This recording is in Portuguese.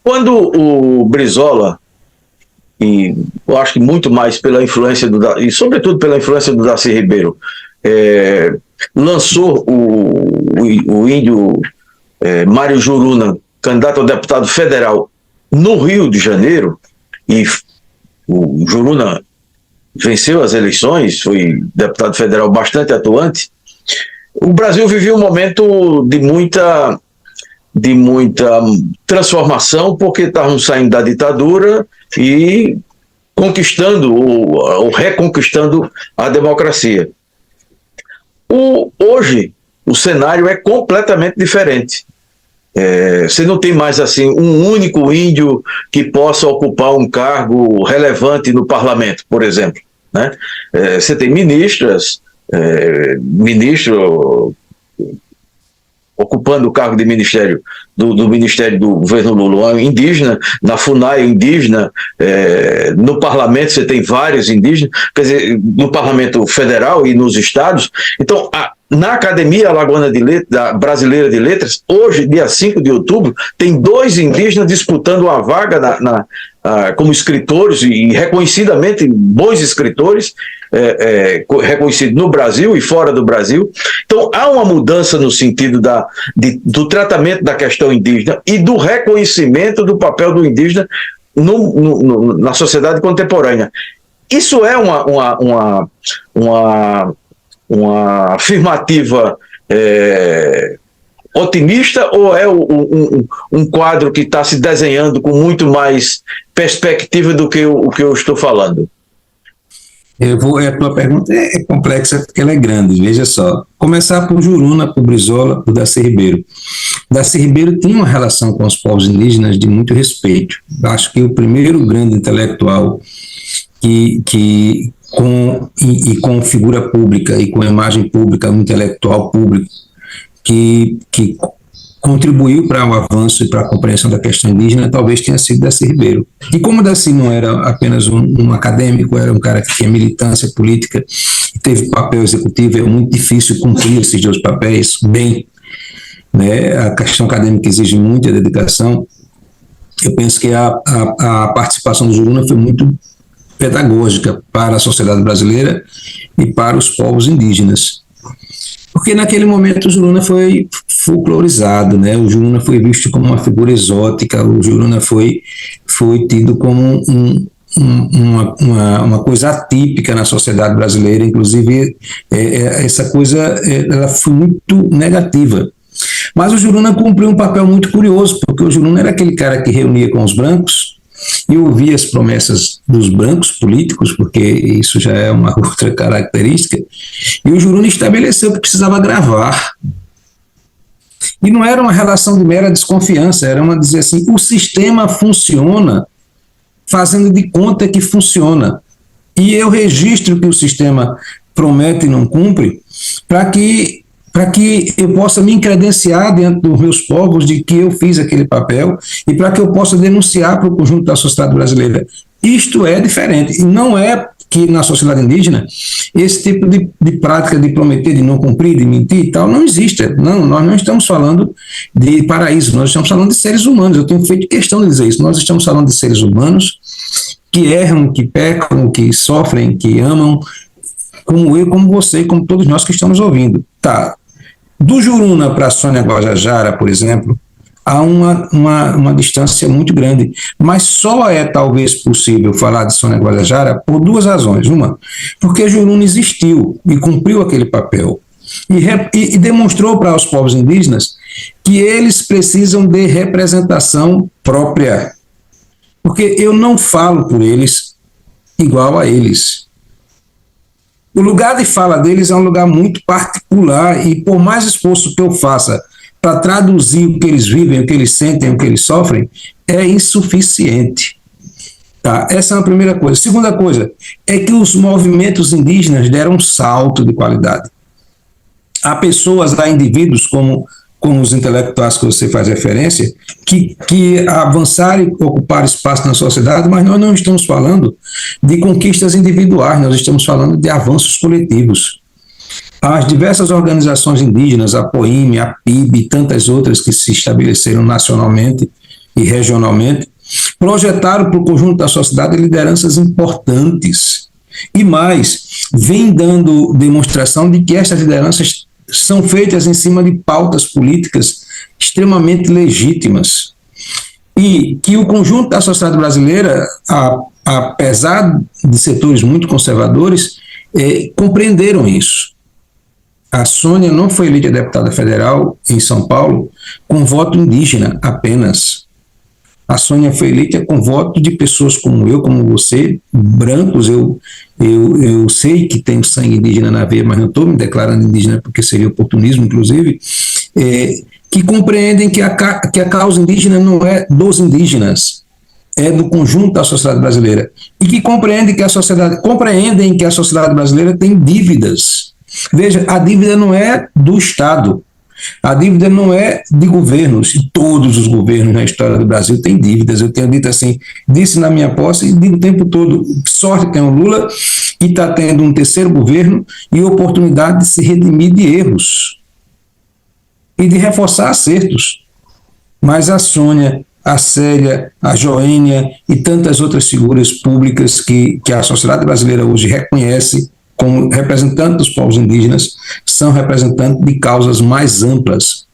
Quando o Brizola, e eu acho que muito mais pela influência e sobretudo pela influência do Darcy Ribeiro, lançou o índio Mário Juruna, candidato a deputado federal no Rio de Janeiro, e o Juruna venceu as eleições, foi deputado federal bastante atuante. O Brasil vivia um momento de muita transformação, porque estavam saindo da ditadura e conquistando ou reconquistando a democracia. Hoje, o cenário é completamente diferente. Você não tem mais assim um único índio que possa ocupar um cargo relevante no parlamento, por exemplo, né? Você tem ministro ocupando o cargo de ministério do Ministério do Governo Lula, indígena, na FUNAI indígena, no parlamento você tem vários indígenas, quer dizer, no parlamento federal e nos estados. Então, na Academia Alagoana Brasileira de Letras, hoje, dia 5 de outubro, tem 2 indígenas disputando uma vaga como escritores, e reconhecidamente bons escritores, reconhecidos no Brasil e fora do Brasil. Então, há uma mudança no sentido do tratamento da questão indígena e do reconhecimento do papel do indígena na sociedade contemporânea. Isso é uma afirmativa otimista, ou é um quadro que está se desenhando com muito mais perspectiva do que o que eu estou falando? A tua pergunta é complexa porque ela é grande, veja só. Começar por Juruna, por Brizola, por Darcy Ribeiro. Darcy Ribeiro tem uma relação com os povos indígenas de muito respeito. Acho que o primeiro grande intelectual com figura pública e com imagem pública, um intelectual público que contribuiu para o avanço e para a compreensão da questão indígena, talvez tenha sido Darcy Ribeiro. E como Darcy não era apenas um acadêmico, era um cara que tinha militância política, teve papel executivo, é muito difícil cumprir esses 2 papéis bem, né? A questão acadêmica exige muita dedicação. Eu penso que a participação do Juruna foi muito pedagógica para a sociedade brasileira e para os povos indígenas. Porque naquele momento o Juruna foi folclorizado, né? O Juruna foi visto como uma figura exótica, o Juruna foi tido como uma coisa atípica na sociedade brasileira, inclusive essa coisa ela foi muito negativa. Mas o Juruna cumpriu um papel muito curioso, porque o Juruna era aquele cara que reunia com os brancos e ouvia as promessas dos brancos políticos, porque isso já é uma outra característica, e o Juruna estabeleceu que precisava gravar. E não era uma relação de mera desconfiança, era uma dizer assim, o sistema funciona fazendo de conta que funciona. E eu registro que o sistema promete e não cumpre, para que eu possa me credenciar diante dos meus povos de que eu fiz aquele papel e para que eu possa denunciar para o conjunto da sociedade brasileira. Isto é diferente. E não é que na sociedade indígena esse tipo de prática de prometer, de não cumprir, de mentir e tal, não existe. Não, nós não estamos falando de paraíso, nós estamos falando de seres humanos. Eu tenho feito questão de dizer isso. Nós estamos falando de seres humanos que erram, que pecam, que sofrem, que amam, como eu, como você, como todos nós que estamos ouvindo. Tá. Do Juruna para a Sônia Guajajara, por exemplo, há uma distância muito grande, mas só é talvez possível falar de Sônia Guajajara por 2 razões. Uma, porque Juruna existiu e cumpriu aquele papel e demonstrou para os povos indígenas que eles precisam de representação própria, porque eu não falo por eles igual a eles. O lugar de fala deles é um lugar muito particular e por mais esforço que eu faça para traduzir o que eles vivem, o que eles sentem, o que eles sofrem, é insuficiente. Tá? Essa é a primeira coisa. Segunda coisa é que os movimentos indígenas deram um salto de qualidade. Há pessoas, há indivíduos como os intelectuais que você faz referência, que avançaram e ocuparam espaço na sociedade, mas nós não estamos falando de conquistas individuais, nós estamos falando de avanços coletivos. As diversas organizações indígenas, a POIME, a PIB e tantas outras que se estabeleceram nacionalmente e regionalmente, projetaram para o conjunto da sociedade lideranças importantes. E mais, vem dando demonstração de que estas lideranças são feitas em cima de pautas políticas extremamente legítimas. E que o conjunto da sociedade brasileira, apesar de setores muito conservadores, compreenderam isso. A Sônia não foi eleita deputada federal em São Paulo com voto indígena apenas. A Sônia foi eleita com voto de pessoas como eu, como você, brancos. Eu sei que tenho sangue indígena na veia, mas não estou me declarando indígena porque seria oportunismo, inclusive, que compreendem que a causa indígena não é dos indígenas, é do conjunto da sociedade brasileira, e que compreendem que a sociedade brasileira tem dívidas. Veja, a dívida não é do Estado, a dívida não é de governos, e todos os governos na história do Brasil têm dívidas. Eu tenho dito assim, disse na minha posse e digo o tempo todo, sorte tem o Lula, que está tendo um terceiro governo e oportunidade de se redimir de erros e de reforçar acertos. Mas a Sônia, a Célia, a Joênia e tantas outras figuras públicas que a sociedade brasileira hoje reconhece como representantes dos povos indígenas, são representantes de causas mais amplas,